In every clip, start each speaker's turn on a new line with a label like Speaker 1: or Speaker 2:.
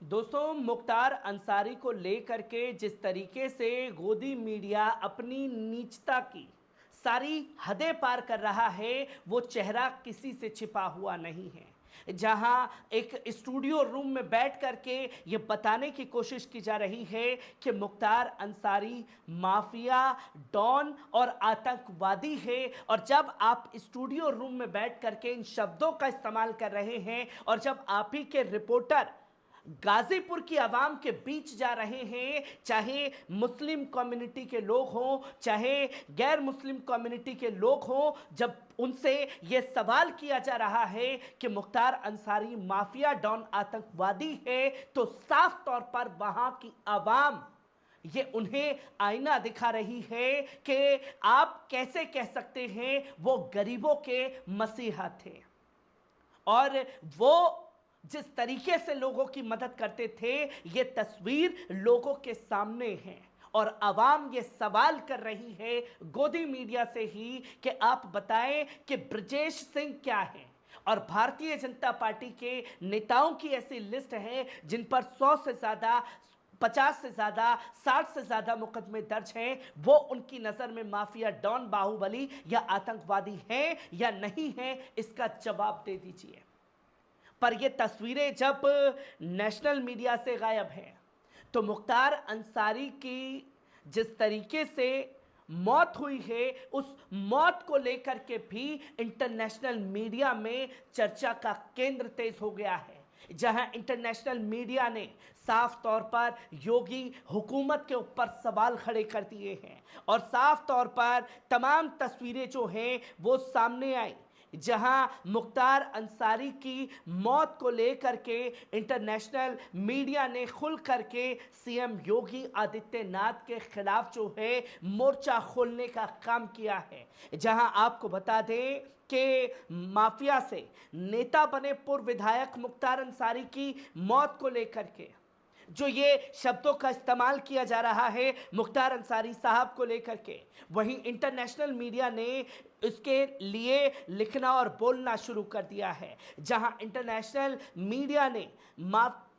Speaker 1: दोस्तों, मुख्तार अंसारी को लेकर के जिस तरीके से गोदी मीडिया अपनी नीचता की सारी हदें पार कर रहा है, वो चेहरा किसी से छिपा हुआ नहीं है। जहां एक स्टूडियो रूम में बैठ करके ये बताने की कोशिश की जा रही है कि मुख्तार अंसारी माफिया, डॉन और आतंकवादी है, और जब आप स्टूडियो रूम में बैठ करके इन शब्दों का इस्तेमाल कर रहे हैं और जब आप ही के रिपोर्टर गाजीपुर की आवाम के बीच जा रहे हैं, चाहे मुस्लिम कम्युनिटी के लोग हों, चाहे गैर मुस्लिम कम्युनिटी के लोग हों, जब उनसे यह सवाल किया जा रहा है कि मुख्तार अंसारी माफिया, डॉन, आतंकवादी है, तो साफ तौर पर वहां की आवाम ये उन्हें आईना दिखा रही है कि आप कैसे कह सकते हैं वो गरीबों के मसीहा थे। और वो जिस तरीके से लोगों की मदद करते थे, ये तस्वीर लोगों के सामने है और आवाम ये सवाल कर रही है गोदी मीडिया से ही कि आप बताएं कि ब्रजेश सिंह क्या है। और भारतीय जनता पार्टी के नेताओं की ऐसी लिस्ट है जिन पर 100 से ज्यादा, 50 से ज्यादा, 60 से ज्यादा मुकदमे दर्ज हैं। वो उनकी नजर में माफिया, डॉन, बाहुबली या आतंकवादी हैं या नहीं हैं, इसका जवाब दे दीजिए। पर ये तस्वीरें जब नेशनल मीडिया से गायब हैं, तो मुख्तार अंसारी की जिस तरीके से मौत हुई है, उस मौत को लेकर के भी इंटरनेशनल मीडिया में चर्चा का केंद्र तेज हो गया है। जहां इंटरनेशनल मीडिया ने साफ तौर पर योगी हुकूमत के ऊपर सवाल खड़े कर दिए हैं और साफ तौर पर तमाम तस्वीरें जो हैं वो सामने आई, जहां मुख्तार अंसारी की मौत को लेकर के इंटरनेशनल मीडिया ने खुल करके सीएम योगी आदित्यनाथ के खिलाफ जो है मोर्चा खोलने का काम किया है। जहां आपको बता दें कि माफिया से नेता बने पूर्व विधायक मुख्तार अंसारी की मौत को लेकर के जो ये शब्दों का इस्तेमाल किया जा रहा है मुख्तार अंसारी साहब को लेकर के, वहीं इंटरनेशनल मीडिया ने इसके लिए लिखना और बोलना शुरू कर दिया है। जहां इंटरनेशनल मीडिया ने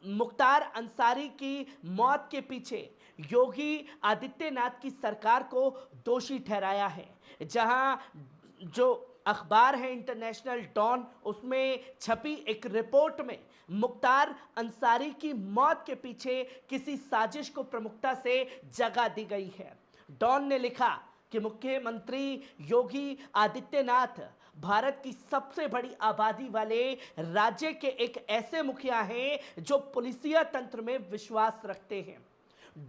Speaker 1: मुख्तार अंसारी की मौत के पीछे योगी आदित्यनाथ की सरकार को दोषी ठहराया है। जहां जो अखबार है इंटरनेशनल डॉन, उसमें छपी एक रिपोर्ट में मुख्तार अंसारी की मौत के पीछे किसी साजिश को प्रमुखता से जगह दी गई है। डॉन ने लिखा कि मुख्यमंत्री योगी आदित्यनाथ भारत की सबसे बड़ी आबादी वाले राज्य के एक ऐसे मुखिया हैं जो पुलिसिया तंत्र में विश्वास रखते हैं।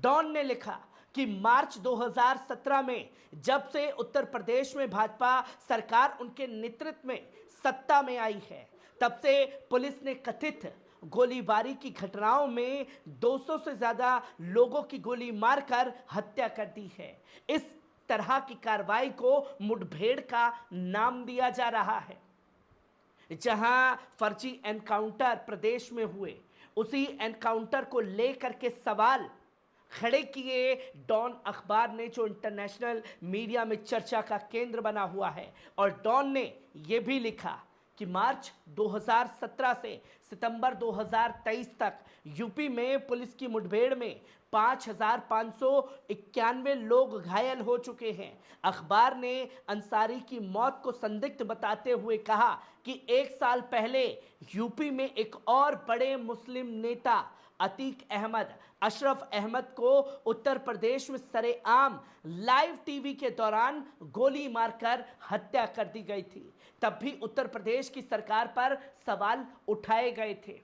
Speaker 1: डॉन ने लिखा कि मार्च 2017 में जब से उत्तर प्रदेश में भाजपा सरकार उनके नेतृत्व में सत्ता में आई है, तब से पुलिस ने कथित गोलीबारी की घटनाओं में 200 से ज्यादा लोगों की गोली मारकर हत्या कर दी है। इस तरह की कार्रवाई को मुठभेड़ का नाम दिया जा रहा है। जहां फर्जी एनकाउंटर प्रदेश में हुए, उसी एनकाउंटर को लेकर के सवाल खड़े किए डॉन अखबार ने, जो इंटरनेशनल मीडिया में चर्चा का केंद्र बना हुआ है। और डॉन ने यह भी लिखा कि मार्च 2017 से सितंबर 2023 तक यूपी में पुलिस की मुठभेड़ में 5,591 लोग घायल हो चुके हैं। अखबार ने अंसारी की मौत को संदिग्ध बताते हुए कहा कि एक साल पहले यूपी में एक और बड़े मुस्लिम नेता अतीक अहमद, अशरफ अहमद को उत्तर प्रदेश में सरेआम लाइव टीवी के दौरान गोली मारकर हत्या कर दी गई थी। तब भी उत्तर प्रदेश की सरकार पर सवाल उठाए गए थे।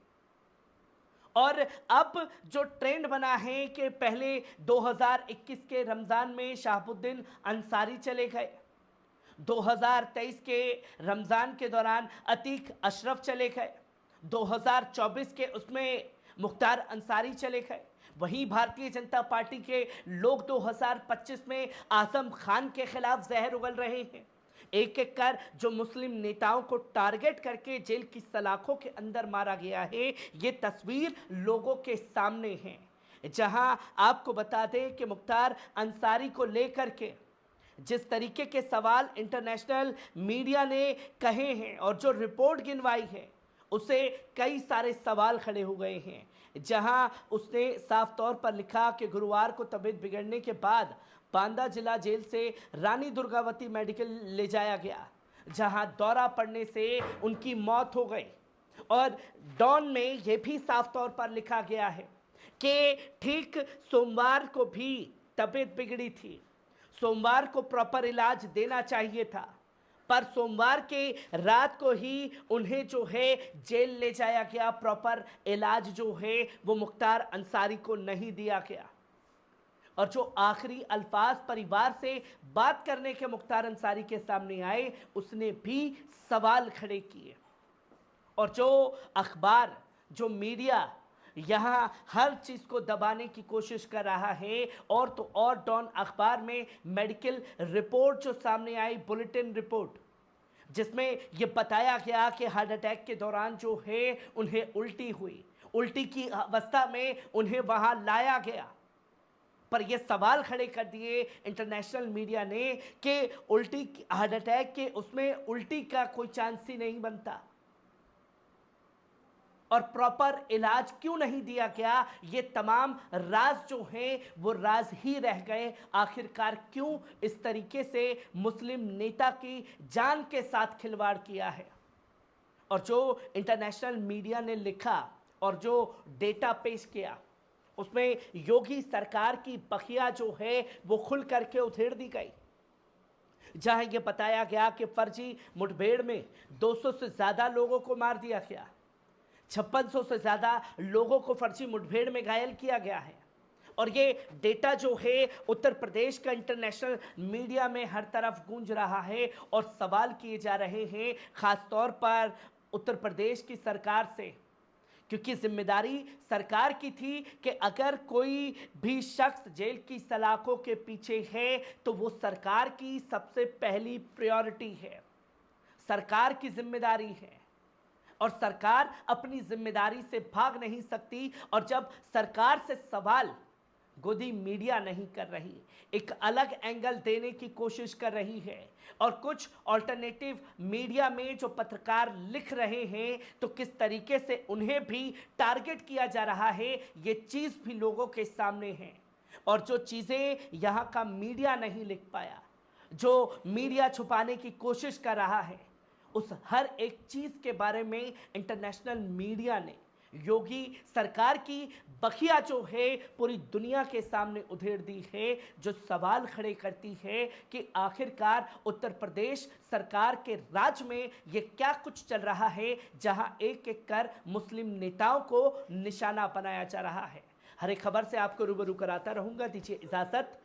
Speaker 1: और अब जो ट्रेंड बना है कि पहले 2021 के रमजान में शहाबुद्दीन अंसारी चले गए, 2023 के रमजान के दौरान अतीक अशरफ चले गए, 2024 के उसमें मुख्तार अंसारी चले गए। वहीं भारतीय जनता पार्टी के लोग 2025 में आजम खान के खिलाफ जहर उगल रहे हैं। एक एक कर जो मुस्लिम नेताओं को टारगेट करके जेल की सलाखों के अंदर मारा गया है, ये तस्वीर लोगों के सामने है। जहां आपको बता दें कि मुख्तार अंसारी को लेकर के जिस तरीके के सवाल इंटरनेशनल मीडिया ने कहे हैं और जो रिपोर्ट गिनवाई है, उसे कई सारे सवाल खड़े हो गए हैं। जहां उसने साफ तौर पर लिखा कि गुरुवार को तबीयत बिगड़ने के बाद बांदा जिला जेल से रानी दुर्गावती मेडिकल ले जाया गया, जहां दौरा पड़ने से उनकी मौत हो गई। और डॉन में यह भी साफ तौर पर लिखा गया है कि ठीक सोमवार को भी तबीयत बिगड़ी थी, सोमवार को प्रॉपर इलाज देना चाहिए था, पर सोमवार के रात को ही उन्हें जो है जेल ले जाया गया। प्रॉपर इलाज जो है वो मुख्तार अंसारी को नहीं दिया गया। और जो आखिरी अल्फाज परिवार से बात करने के मुख्तार अंसारी के सामने आए, उसने भी सवाल खड़े किए। और जो अखबार, जो मीडिया यहाँ हर चीज को दबाने की कोशिश कर रहा है, और तो और डॉन अखबार में मेडिकल रिपोर्ट जो सामने आई, बुलेटिन रिपोर्ट, जिसमें यह बताया गया कि हार्ट अटैक के दौरान जो है उन्हें उल्टी हुई, उल्टी की अवस्था में उन्हें वहां लाया गया। पर यह सवाल खड़े कर दिए इंटरनेशनल मीडिया ने कि उल्टी, हार्ट अटैक के उसमें उल्टी का कोई चांस ही नहीं बनता, और प्रॉपर इलाज क्यों नहीं दिया गया। ये तमाम राज जो हैं वो राज ही रह गए। आखिरकार क्यों इस तरीके से मुस्लिम नेता की जान के साथ खिलवाड़ किया है। और जो इंटरनेशनल मीडिया ने लिखा और जो डेटा पेश किया, उसमें योगी सरकार की बखिया जो है वो खुल करके उधेड़ दी गई, जहां यह बताया गया कि फर्जी मुठभेड़ में 200 से ज्यादा लोगों को मार दिया गया, 5600 से ज्यादा लोगों को फर्जी मुठभेड़ में घायल किया गया है। और ये डेटा जो है उत्तर प्रदेश का इंटरनेशनल मीडिया में हर तरफ गूंज रहा है, और सवाल किए जा रहे हैं खासतौर पर उत्तर प्रदेश की सरकार से, क्योंकि जिम्मेदारी सरकार की थी कि अगर कोई भी शख्स जेल की सलाखों के पीछे है तो वो सरकार की सबसे पहली प्रायोरिटी है, सरकार की जिम्मेदारी है, और सरकार अपनी जिम्मेदारी से भाग नहीं सकती। और जब सरकार से सवाल गोदी मीडिया नहीं कर रही, एक अलग एंगल देने की कोशिश कर रही है, और कुछ ऑल्टरनेटिव मीडिया में जो पत्रकार लिख रहे हैं तो किस तरीके से उन्हें भी टारगेट किया जा रहा है, ये चीज़ भी लोगों के सामने है। और जो चीज़ें यहाँ का मीडिया नहीं लिख पाया, जो मीडिया छुपाने की कोशिश कर रहा है, उस हर एक चीज के बारे में इंटरनेशनल मीडिया ने योगी सरकार की बखिया जो है पूरी दुनिया के सामने उधेड़ दी है, जो सवाल खड़े करती है कि आखिरकार उत्तर प्रदेश सरकार के राज में ये क्या कुछ चल रहा है, जहां एक एक कर मुस्लिम नेताओं को निशाना बनाया जा रहा है। हर एक खबर से आपको रूबरू कराता रहूंगा। दीजिए इजाजत।